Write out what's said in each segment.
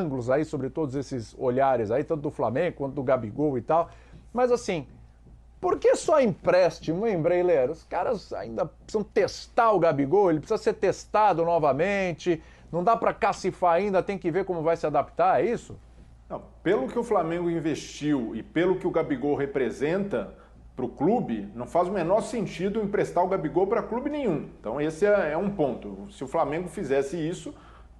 ângulos aí, sobre todos esses olhares aí, tanto do Flamengo quanto do Gabigol e tal. Mas assim, por que só empréstimo, hein, Breiler? Os caras ainda precisam testar o Gabigol, ele precisa ser testado novamente, não dá para cacifar ainda, tem que ver como vai se adaptar, é isso? Não, pelo que o Flamengo investiu e pelo que o Gabigol representa para o clube, não faz o menor sentido emprestar o Gabigol para clube nenhum. Então esse é um ponto. Se o Flamengo fizesse isso,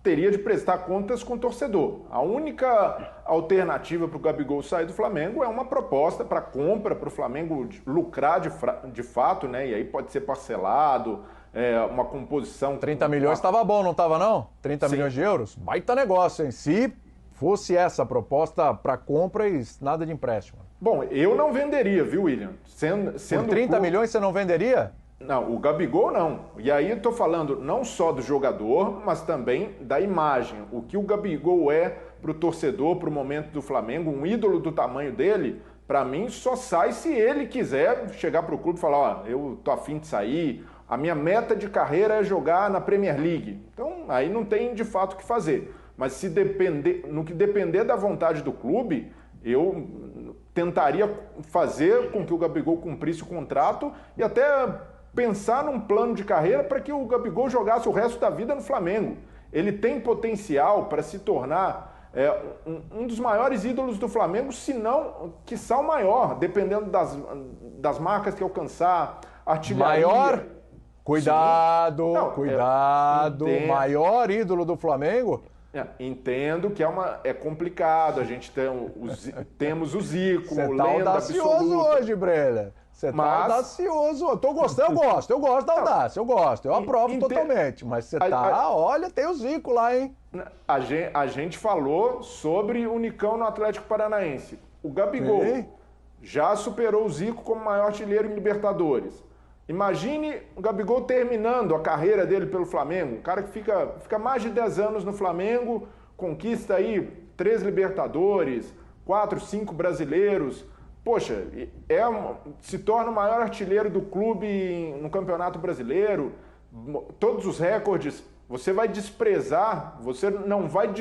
teria de prestar contas com o torcedor. A única alternativa para o Gabigol sair do Flamengo é uma proposta para compra, para o Flamengo lucrar de fato, né? E aí pode ser parcelado, uma composição... 30 milhões estava bom, não estava não? 30 Sim. milhões de euros? Baita negócio, hein? Se fosse essa proposta para compra e nada de empréstimo. Bom, eu não venderia, viu, William? Por 30 milhões você não venderia? Não, o Gabigol não. E aí eu estou falando não só do jogador, mas também da imagem. O que o Gabigol é para o torcedor, para o momento do Flamengo, um ídolo do tamanho dele, para mim só sai se ele quiser chegar para o clube e falar, ó, eu tô afim de sair, a minha meta de carreira é jogar na Premier League. Então aí não tem de fato o que fazer. Mas se depender, no que depender da vontade do clube, eu tentaria fazer com que o Gabigol cumprisse o contrato e até pensar num plano de carreira para que o Gabigol jogasse o resto da vida no Flamengo. Ele tem potencial para se tornar um dos maiores ídolos do Flamengo, se não, quiçá o maior, dependendo das marcas que alcançar, artilharia. Maior? Cuidado, não, cuidado. Maior ídolo do Flamengo? Entendo que é complicado, a gente temos o Zico, Você tá lenda audacioso absoluta. hoje, Breler. Você tá audacioso. Eu tô gostando, eu gosto da audácia, eu aprovo totalmente. Mas você olha, tem o Zico lá, hein? A gente falou sobre o Nicão no Atlético Paranaense. O Gabigol já superou o Zico como maior artilheiro em Libertadores. Imagine o Gabigol terminando a carreira dele pelo Flamengo. Um cara que fica mais de 10 anos no Flamengo, conquista aí 3 Libertadores, 4, 5 brasileiros. Poxa, se torna o maior artilheiro do clube no Campeonato Brasileiro. Todos os recordes, você vai desprezar, você não vai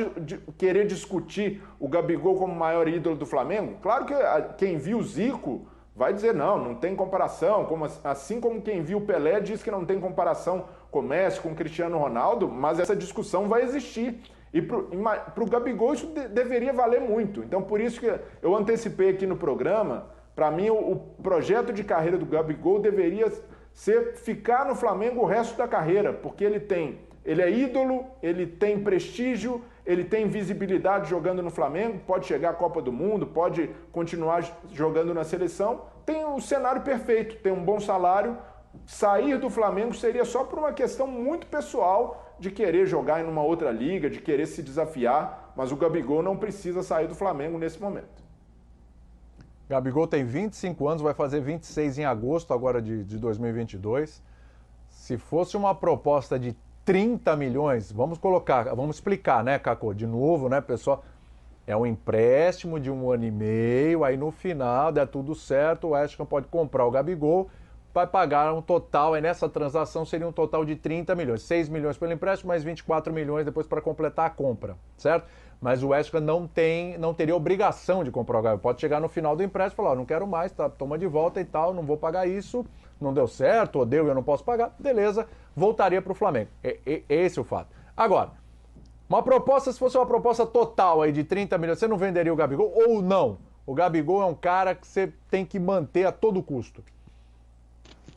querer discutir o Gabigol como o maior ídolo do Flamengo? Claro que quem viu o Zico vai dizer não tem comparação, assim como quem viu o Pelé diz que não tem comparação com o Messi, com o Cristiano Ronaldo, mas essa discussão vai existir. E para o Gabigol isso deveria valer muito. Então por isso que eu antecipei aqui no programa, para mim o projeto de carreira do Gabigol deveria ser ficar no Flamengo o resto da carreira, porque ele é ídolo, ele tem prestígio, ele tem visibilidade jogando no Flamengo, pode chegar à Copa do Mundo, pode continuar jogando na seleção, tem o cenário perfeito, tem um bom salário. Sair do Flamengo seria só por uma questão muito pessoal de querer jogar em uma outra liga, de querer se desafiar, mas o Gabigol não precisa sair do Flamengo nesse momento. Gabigol tem 25 anos, vai fazer 26 em agosto agora de 2022. Se fosse uma proposta de 30 milhões, vamos explicar, né, Cacô? De novo, né, pessoal? É um empréstimo de 1 ano e meio, aí no final, der tudo certo, o West Ham pode comprar o Gabigol, vai pagar um total, aí nessa transação seria um total de 30 milhões. 6 milhões pelo empréstimo, mais 24 milhões depois para completar a compra, certo? Mas o West Ham não teria obrigação de comprar o Gabigol. Pode chegar no final do empréstimo e falar, não quero mais, tá, toma de volta e tal, não vou pagar isso, não deu certo, ou deu e eu não posso pagar, beleza, voltaria para o Flamengo. Esse é o fato. Agora, se fosse uma proposta total aí de 30 milhões, você não venderia o Gabigol ou não? O Gabigol é um cara que você tem que manter a todo custo.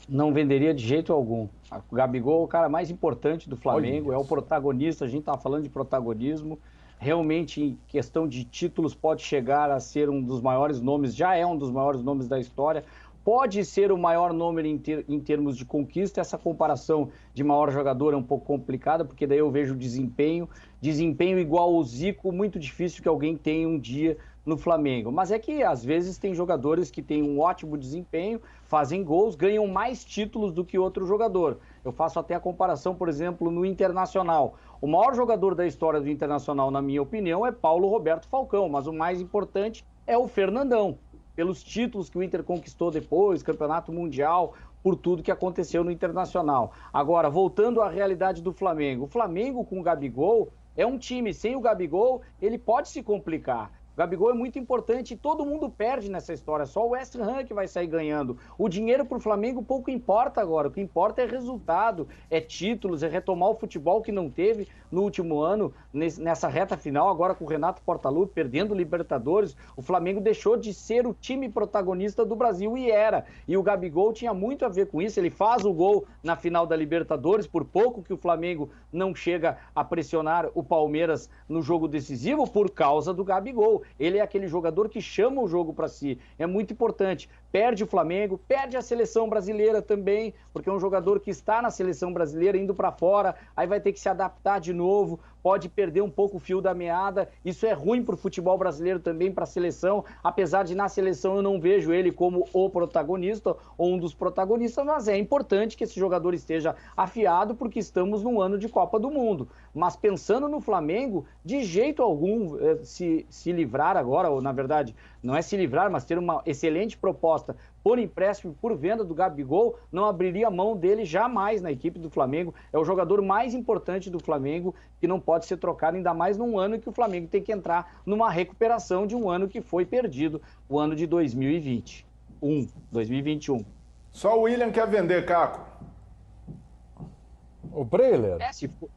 Não venderia de jeito algum. O Gabigol é o cara mais importante do Flamengo, é o protagonista, a gente está falando de protagonismo. Realmente, em questão de títulos, pode chegar a ser um dos maiores nomes, já é um dos maiores nomes da história. Pode ser o maior nome em termos de conquista. Essa comparação de maior jogador é um pouco complicada, porque daí eu vejo desempenho igual ao Zico, muito difícil que alguém tenha um dia no Flamengo. Mas é que, às vezes, tem jogadores que têm um ótimo desempenho, fazem gols, ganham mais títulos do que outro jogador. Eu faço até a comparação, por exemplo, no Internacional. O maior jogador da história do Internacional, na minha opinião, é Paulo Roberto Falcão, mas o mais importante é o Fernandão, pelos títulos que o Inter conquistou depois, Campeonato Mundial, por tudo que aconteceu no Internacional. Agora, voltando à realidade do Flamengo. O Flamengo com o Gabigol É um time sem o Gabigol, ele pode se complicar. O Gabigol é muito importante e todo mundo perde nessa história, só o West Ham que vai sair ganhando. O dinheiro para o Flamengo pouco importa agora, o que importa é resultado, é títulos, é retomar o futebol que não teve no último ano, nessa reta final, agora com o Renato Portaluppi perdendo o Libertadores. O Flamengo deixou de ser o time protagonista do Brasil e era. E o Gabigol tinha muito a ver com isso, ele faz o gol na final da Libertadores, por pouco que o Flamengo não chega a pressionar o Palmeiras no jogo decisivo por causa do Gabigol. Ele é aquele jogador que chama o jogo para si, é muito importante. Perde o Flamengo, perde a seleção brasileira também, porque é um jogador que está na seleção brasileira indo para fora, aí vai ter que se adaptar de novo, pode perder um pouco o fio da meada. Isso é ruim para o futebol brasileiro também, para a seleção, apesar de na seleção eu não vejo ele como o protagonista ou um dos protagonistas, mas é importante que esse jogador esteja afiado porque estamos num ano de Copa do Mundo. Mas pensando no Flamengo, de jeito algum se livrar agora, ou na verdade não é se livrar, mas ter uma excelente proposta por empréstimo, por venda do Gabigol, não abriria mão dele jamais na equipe do Flamengo. É o jogador mais importante do Flamengo que não pode ser trocado, ainda mais num ano que o Flamengo tem que entrar numa recuperação de um ano que foi perdido, o ano de 2021. Só o William quer vender, Caco. O Breler? Se for...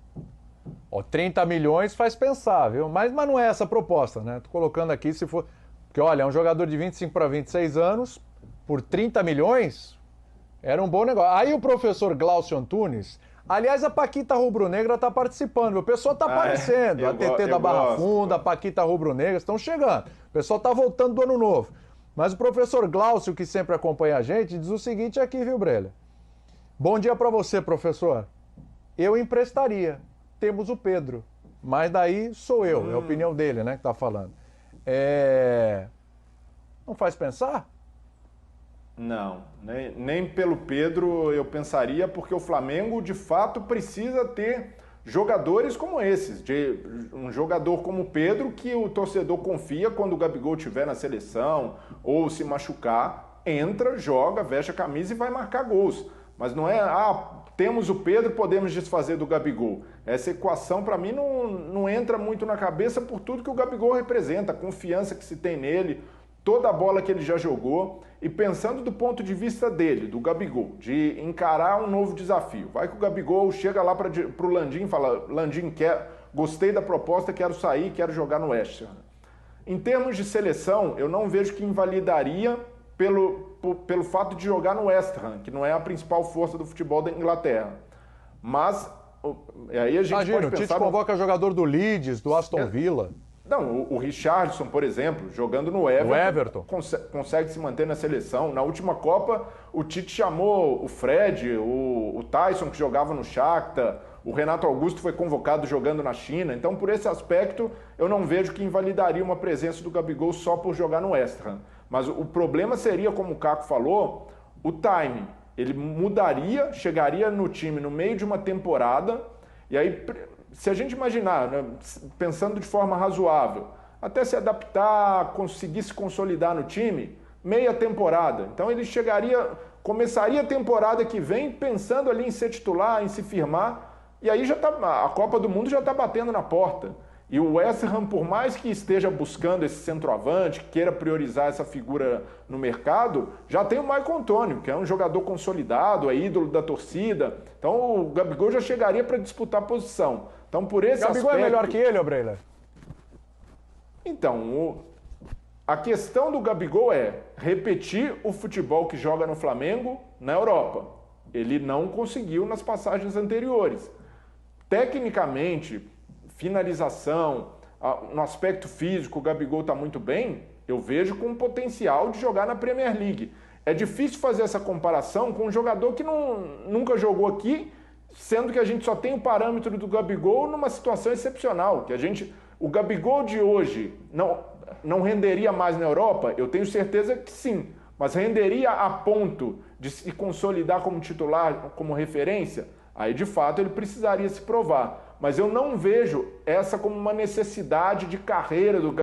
30 milhões faz pensar, viu? Mas não é essa a proposta, né? Tô colocando aqui se for... Porque, olha, é um jogador de 25 para 26 anos, por 30 milhões, era um bom negócio. Aí o professor Glaucio Antunes, aliás, a Paquita Rubro-Negra está participando, o pessoal está aparecendo, a TT da Barra Funda, a Paquita Rubro-Negra estão chegando, o pessoal está voltando do ano novo. Mas o professor Glaucio, que sempre acompanha a gente, diz o seguinte aqui, viu, Brelha? Bom dia para você, professor. Eu emprestaria, temos o Pedro, mas daí sou eu, é a opinião dele, né, que está falando. Não faz pensar? Não, nem pelo Pedro eu pensaria, porque o Flamengo de fato precisa ter jogadores como esses, de um jogador como o Pedro que o torcedor confia quando o Gabigol estiver na seleção ou se machucar, entra, joga, veste a camisa e vai marcar gols. Mas não é, temos o Pedro, podemos desfazer do Gabigol. Essa equação para mim não entra muito na cabeça por tudo que o Gabigol representa, a confiança que se tem nele, toda a bola que ele já jogou, e pensando do ponto de vista dele, do Gabigol, de encarar um novo desafio. Vai que o Gabigol chega lá para o Landim e fala, Landim, gostei da proposta, quero sair, quero jogar no West Ham. Em termos de seleção, eu não vejo que invalidaria pelo fato de jogar no West Ham, que não é a principal força do futebol da Inglaterra. Mas, aí a gente imagina, pode o Tite pensar... convoca jogador do Leeds, do Aston Villa... Não, o Richarlison, por exemplo, jogando no Everton. Consegue se manter na seleção. Na última Copa, o Tite chamou o Fred, o Tyson, que jogava no Shakhtar, o Renato Augusto foi convocado jogando na China. Então, por esse aspecto, eu não vejo que invalidaria uma presença do Gabigol só por jogar no West Ham. Mas o problema seria, como o Caco falou, o timing. Ele mudaria, chegaria no time no meio de uma temporada, e aí... Se a gente imaginar, né, pensando de forma razoável, até se adaptar, conseguir se consolidar no time, meia temporada. Então ele começaria a temporada que vem pensando ali em ser titular, em se firmar, e aí a Copa do Mundo já está batendo na porta. E o West Ham, por mais que esteja buscando esse centroavante, que queira priorizar essa figura no mercado, já tem o Maicon Antônio, que é um jogador consolidado, é ídolo da torcida. Então o Gabigol já chegaria para disputar a posição. Então, por esse Gabigol aspecto... é melhor que ele, Breila? Então, a questão do Gabigol é repetir o futebol que joga no Flamengo na Europa. Ele não conseguiu nas passagens anteriores. Tecnicamente, finalização, no aspecto físico, o Gabigol está muito bem, eu vejo com potencial de jogar na Premier League. É difícil fazer essa comparação com um jogador que nunca jogou aqui, sendo que a gente só tem o parâmetro do Gabigol numa situação excepcional, que o Gabigol de hoje não renderia mais na Europa? Eu tenho certeza que sim, mas renderia a ponto de se consolidar como titular, como referência? Aí, de fato, ele precisaria se provar. Mas eu não vejo essa como uma necessidade de carreira do